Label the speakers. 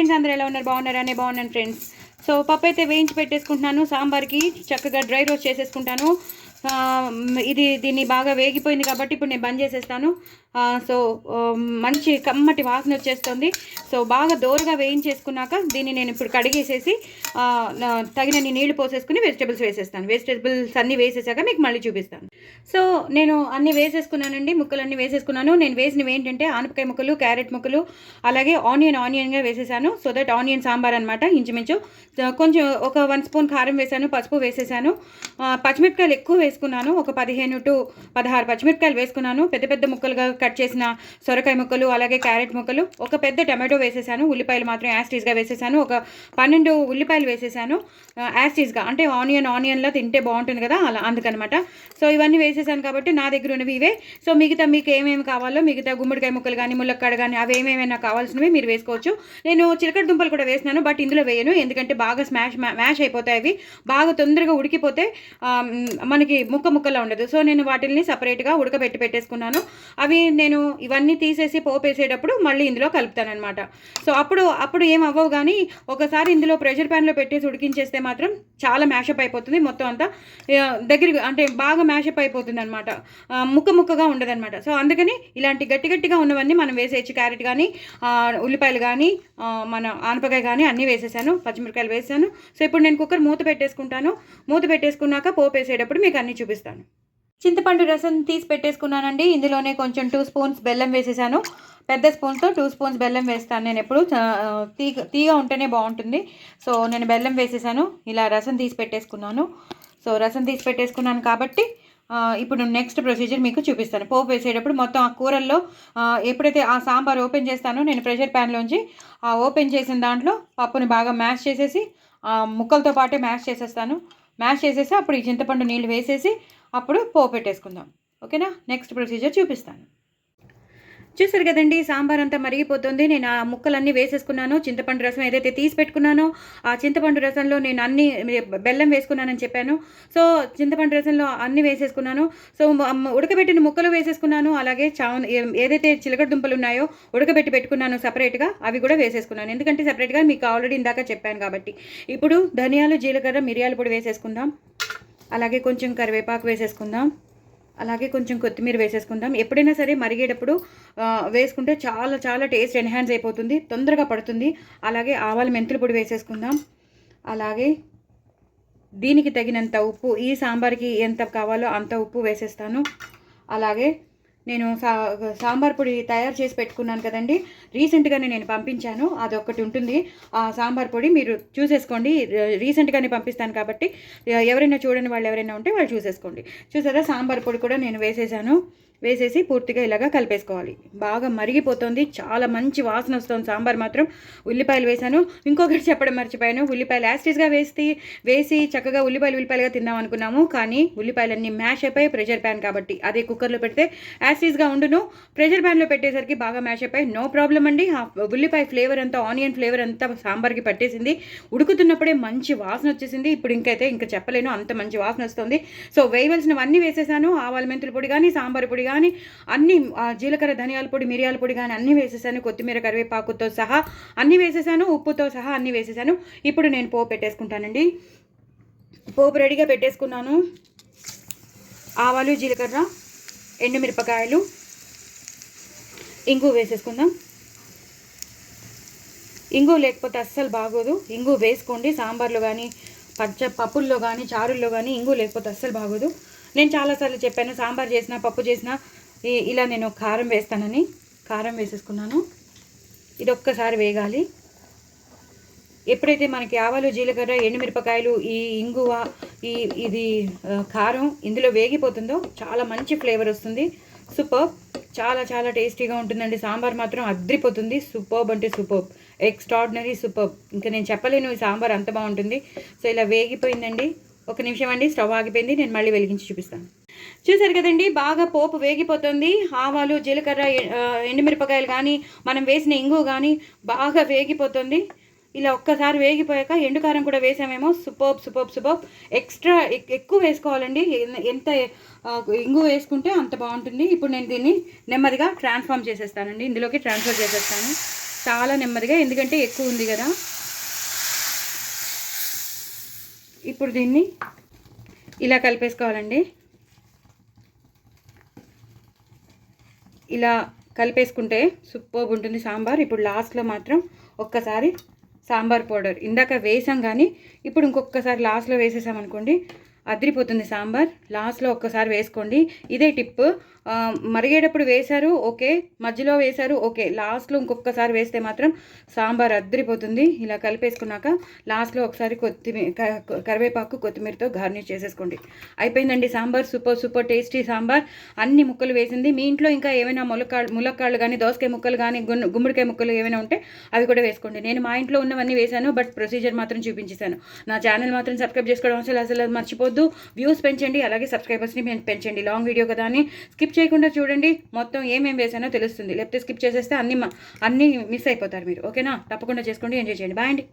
Speaker 1: Friends, అందరూ ఎలా ఉన్నారు? బాగున్నారనే బాగున్నాను ఫ్రెండ్స్. సో పప్పు అయితే వేయించి పెట్టేసుకుంటున్నాను. సాంబార్కి చక్కగా డ్రై రోస్ట్ చేసేసుకుంటాను. దీన్ని బాగా వేగిపోయింది కాబట్టి ఇప్పుడు నేను బంద్ చేసేస్తాను. సో మంచి కమ్మటి వాసన వచ్చేస్తుంది. సో బాగా దోరగా వేయించేసుకున్నాక దీన్ని నేను ఇప్పుడు కడిగేసేసి తగినన్ని నీళ్లు పోసేసుకుని వెజిటబుల్స్ వేసేస్తాను. వెజిటబుల్స్ అన్నీ వేసేసాక మీకు మళ్ళీ చూపిస్తాను. సో నేను అన్నీ వేసేసుకున్నానండి, ముక్కలన్నీ వేసేసుకున్నాను. నేను వేసినవి ఏంటంటే ఆనపకాయ ముక్కలు, క్యారెట్ ముక్కలు, అలాగే ఆనియన్గా వేసేసాను. సో దట్ ఆనియన్ సాంబార్ అనమాట. ఇంచుమించు కొంచెం ఒక 1 స్పూన్ కారం వేసాను, పసుపు వేసేసాను. పచ్చిమిరపకాయలు ఎక్కువ వేసుకున్నాను. ఒక 15 to 16 పచ్చిమిరపకాయలు వేసుకున్నాను. పెద్ద పెద్ద ముక్కలుగా కట్ చేసిన సొరకాయ ముక్కలు, అలాగే క్యారెట్ ముక్కలు, ఒక పెద్ద టమాటో వేసేసాను. ఉల్లిపాయలు మాత్రం యాస్టీస్గా వేసేసాను. ఒక 12 ఉల్లిపాయలు వేసేసాను యాస్టీస్గా, అంటే ఆనియన్లో తింటే బాగుంటుంది కదా, అలా అందుకనమాట. సో ఇవన్నీ వేసేసాను కాబట్టి నా దగ్గర ఉన్నవి ఇవే. సో మిగతా మీకు ఏమేమి కావాలో, మిగతా గుమ్మడికాయ ముక్కలు కానీ, ములక్కాడ కానీ, అవి ఏమేమైనా కావాల్సినవి మీరు వేసుకోవచ్చు. నేను చిలకడ దుంపలు కూడా వేసినాను, బట్ ఇందులో వేయను, ఎందుకంటే బాగా మ్యాష్ అయిపోతాయి. అవి బాగా తొందరగా ఉడికిపోతే మనకి ముక్కలా ఉండదు. సో నేను వాటిని సపరేట్గా ఉడకబెట్టి పెట్టేసుకున్నాను. అవి నేను ఇవన్నీ తీసేసి పోపు వేసేటప్పుడు మళ్ళీ ఇందులో కలుపుతానమాట. సో అప్పుడు ఏం అవ్వవు, కానీ ఒకసారి ఇందులో ప్రెషర్ ప్యాన్లో పెట్టేసి ఉడికించేస్తే మాత్రం చాలా మ్యాషప్ అయిపోతుంది. మొత్తం అంతా దగ్గరికి, అంటే బాగా మ్యాషప్ అయిపోతుంది అనమాట, ముక్కగా ఉండదన్నమాట. సో అందుకని ఇలాంటి గట్టిగా ఉన్నవన్నీ మనం వేసేయచ్చు. క్యారెట్ కానీ, ఉల్లిపాయలు కానీ, మన ఆనపకాయ కానీ అన్నీ వేసేసాను, పచ్చిమిరకాయలు వేసాను. సో ఇప్పుడు నేను కుక్కర్ మూత పెట్టేసుకుంటాను. మూత పెట్టేసుకున్నాక పోపు వేసేటప్పుడు మీకు అన్నీ చూపిస్తాను. చింతపండు రసం తీసి పెట్టేసుకున్నానండి. ఇందులోనే కొంచెం 2 స్పూన్స్ బెల్లం వేసేసాను. పెద్ద స్పూన్తో 2 స్పూన్స్ బెల్లం వేస్తాను నేను ఎప్పుడు, తీగా ఉంటేనే బాగుంటుంది. సో నేను బెల్లం వేసేసాను. ఇలా రసం తీసి పెట్టేసుకున్నాను. సో రసం తీసి పెట్టేసుకున్నాను కాబట్టి ఇప్పుడు నెక్స్ట్ ప్రొసీజర్ మీకు చూపిస్తాను. పోపు వేసేటప్పుడు మొత్తం ఆ కూరల్లో ఎప్పుడైతే ఆ సాంబార్ ఓపెన్ చేస్తానో నేను ప్రెషర్ ప్యాన్లోంచి ఓపెన్ చేసిన దాంట్లో పప్పుని బాగా మ్యాష్ చేసేసి ముక్కలతో పాటే మ్యాష్ చేసేస్తాను. మ్యాష్ చేసేసి అప్పుడు ఈ చింతపండు నీళ్ళు వేసేసి అప్పుడు పోపు పెట్టేసుకుందాం. ఓకేనా? నెక్స్ట్ ప్రొసీజర్ చూపిస్తాను. చూసారు కదండి, సాంబార్ అంతా మరిగిపోతుంది. నేను ఆ ముక్కలన్నీ వేసేసుకున్నాను. చింతపండు రసం ఏదైతే తీసి పెట్టుకున్నానో ఆ చింతపండు రసంలో నేను అన్ని బెల్లం వేసుకున్నానని చెప్పాను. సో చింతపండు రసంలో అన్నీ వేసేసుకున్నాను. సో ఉడకబెట్టిన ముక్కలు వేసేసుకున్నాను. అలాగే ఏదైతే చిలకడ దుంపలు ఉన్నాయో ఉడకబెట్టి పెట్టుకున్నాను సపరేట్గా, అవి కూడా వేసేసుకున్నాను. ఎందుకంటే సపరేట్గా మీకు ఆల్రెడీ ఇందాక చెప్పాను కాబట్టి. ఇప్పుడు ధనియాలు, జీలకర్ర, మిరియాల పొడి వేసేసుకుందాం. అలాగే కొంచెం కరివేపాకు వేసేసుకుందాం. అలాగే కొంచెం కొత్తిమీర వేసేసుకుందాం. ఎప్పుడైనా సరే మరిగేటప్పుడు వేసుకుంటే చాలా టేస్ట్ ఎన్హాన్స్ అయిపోతుంది, తొందరగా పడుతుంది. అలాగే ఆవాల మెంతుల పొడి వేసేసుకుందాం. అలాగే దీనికి తగినంత ఉప్పు, ఈ సాంబార్కి ఎంత కావాలో అంత ఉప్పు వేసేస్తాను. అలాగే నేను సాంబార్ పొడి తయారు చేసి పెట్టుకున్నాను కదండి, రీసెంట్గానే నేను పంపించాను. అదొకటి ఉంటుంది ఆ సాంబార్ పొడి, మీరు చూసేసుకోండి. రీసెంట్గానే పంపిస్తాను కాబట్టి ఎవరైనా చూడని వాళ్ళు ఎవరైనా ఉంటే వాళ్ళు చూసేసుకోండి. చూసారా, సాంబార్ పొడి కూడా నేను వేసేసాను. వేసేసి పూర్తిగా ఇలాగా కలిపేసుకోవాలి. బాగా మరిగిపోతుంది, చాలా మంచి వాసన వస్తుంది సాంబార్ మాత్రం. ఉల్లిపాయలు వేసాను. ఇంకొకటి చెప్పడం మర్చిపోయాను, ఉల్లిపాయలు యాస్టీస్గా వేసి చక్కగా ఉల్లిపాయలుగా తిందాం అనుకున్నాము. కానీ ఉల్లిపాయలన్నీ మ్యాష్ అయిపోయి ప్రెషర్ ప్యాన్ కాబట్టి, అదే కుక్కర్లో పెడితే యాస్టీస్గా ఉండును. ప్రెషర్ ప్యాన్లో పెట్టేసరికి బాగా మ్యాష్ అయిపోయి నో ప్రాబ్లం అండి. ఆ ఉల్లిపాయ ఫ్లేవర్ అంతా, ఆనియన్ ఫ్లేవర్ అంతా సాంబార్కి పట్టేసింది. ఉడుకుతున్నప్పుడే మంచి వాసన వచ్చేసింది. ఇప్పుడు ఇంకా చెప్పలేను, అంత మంచి వాసన వస్తుంది. సో వేయవలసినవన్నీ వేసేసాను. ఆవాల మెంతుల పొడి కానీ, సాంబార్ పొడి కానీ, అన్ని జీలకర్ర, ధనియాల పొడి, మిరియాల పొడి కానీ అన్నీ వేసేసాను. కొత్తిమీర, కరివేపాకుతో సహా అన్నీ వేసేసాను. ఉప్పుతో సహా అన్నీ వేసేసాను. ఇప్పుడు నేను పోపు పెట్టేసుకుంటానండి. పోపు రెడీగా పెట్టేసుకున్నాను. ఆవాలు, జీలకర్ర, ఎండుమిరపకాయలు, ఇంగు వేసేసుకుందాం. ఇంగు లేకపోతే అస్సలు బాగోదు. ఇంగు వేసుకోండి సాంబార్లో కానీ, పప్పుల్లో కానీ, చారుల్లో కానీ ఇంగు లేకపోతే అస్సలు బాగోదు. నేను చాలాసార్లు చెప్పాను, సాంబార్ చేసినా పప్పు చేసినా ఇలా నేను కారం వేస్తానని. కారం వేసేసుకున్నాను. ఇది ఒక్కసారి వేగాలి. ఎప్పుడైతే మనకి ఆవాలు, జీలకర్ర, ఎండుమిరపకాయలు, ఈ ఇంగువ, ఇది కారం ఇందులో వేగిపోతుందో చాలా మంచి ఫ్లేవర్ వస్తుంది. సూపర్బ్, చాలా టేస్టీగా ఉంటుందండి. సాంబార్ మాత్రం అద్రిపోతుంది. సూపర్బ్ అంటే సూపర్బ్, ఎక్స్ట్రాడినరీ సూపర్బ్. ఇంకా నేను చెప్పలేను, ఈ సాంబార్ అంత బాగుంటుంది. సో ఇలా వేగిపోయిందండి. ఒక నిమిషం అండి, స్టవ్ ఆగిపోయింది, నేను మళ్ళీ వెలిగించి చూపిస్తాను. చూసారు కదండి, బాగా పోపు వేగిపోతుంది. ఆవాలు, జీలకర్ర, ఎండుమిరపకాయలు కానీ, మనం వేసిన ఇంగు కానీ బాగా వేగిపోతుంది. ఇలా ఒక్కసారి వేగిపోయాక ఎండుకారం కూడా వేసామేమో. సూపర్బ్. ఎక్స్ట్రా ఎక్కువ వేసుకోవాలండి. ఎంత ఇంగు వేసుకుంటే అంత బాగుంటుంది. ఇప్పుడు నేను దీన్ని నెమ్మదిగా ట్రాన్స్ఫర్ చేసేస్తాను. చాలా నెమ్మదిగా, ఎందుకంటే ఎక్కువ ఉంది కదా. ఇప్పుడు దీన్ని ఇలా కలిపేసుకోవాలండి. ఇలా కలిపేసుకుంటే సూపర్గా ఉంటుంది సాంబార్. ఇప్పుడు లాస్ట్లో మాత్రం ఒక్కసారి సాంబార్ పౌడర్ ఇందాక వేసాం, కానీ ఇప్పుడు ఇంకొకసారి లాస్ట్లో వేసేసామనుకోండి అదిరిపోతుంది సాంబార్. లాస్ట్లో ఒక్కసారి వేసుకోండి, ఇదే టిప్. మరిగేటప్పుడు వేశారు ఓకే, మధ్యలో వేశారు ఓకే, లాస్ట్లో ఇంకొకసారి వేస్తే మాత్రం సాంబార్ అదిరిపోతుంది. ఇలా కలిపేసుకున్నాక లాస్ట్లో ఒకసారి కరివేపాకు కొత్తిమీరతో గార్నిష్ చేసేసుకోండి. అయిపోయిందండి సాంబార్. Super tasty sambar. అన్ని ముక్కలు వేసింది. మీ ఇంట్లో ఇంకా ఏమైనా ములక్కాళ్ళు కానీ, దోసకాయ ముక్కలు కానీ, గుమ్మడికాయ ముక్కలు ఏమైనా ఉంటే అవి కూడా వేసుకోండి. నేను మా ఇంట్లో ఉన్నవన్నీ వేశాను, బట్ ప్రొసీజర్ మాత్రం చూపించేశాను. నా ఛానల్ మాత్రం సబ్స్క్రైబ్ చేసుకోవడం అసలు మర్చిపోద్దు. వ్యూస్ పెంచండి, అలాగే సబ్స్క్రైబర్స్ని పెంచండి. లాంగ్ వీడియో కదా అని స్కిప్ చేయకుండా చూడండి, మొత్తం ఏమేమి వేసానో తెలుస్తుంది. లేకపోతే స్కిప్ చేసేస్తే అన్నీ మిస్ అయిపోతారు మీరు. ఓకేనా? తప్పకుండా చేసుకోండి, ఎంజాయ్ చేయండి. బాయ్ అండి.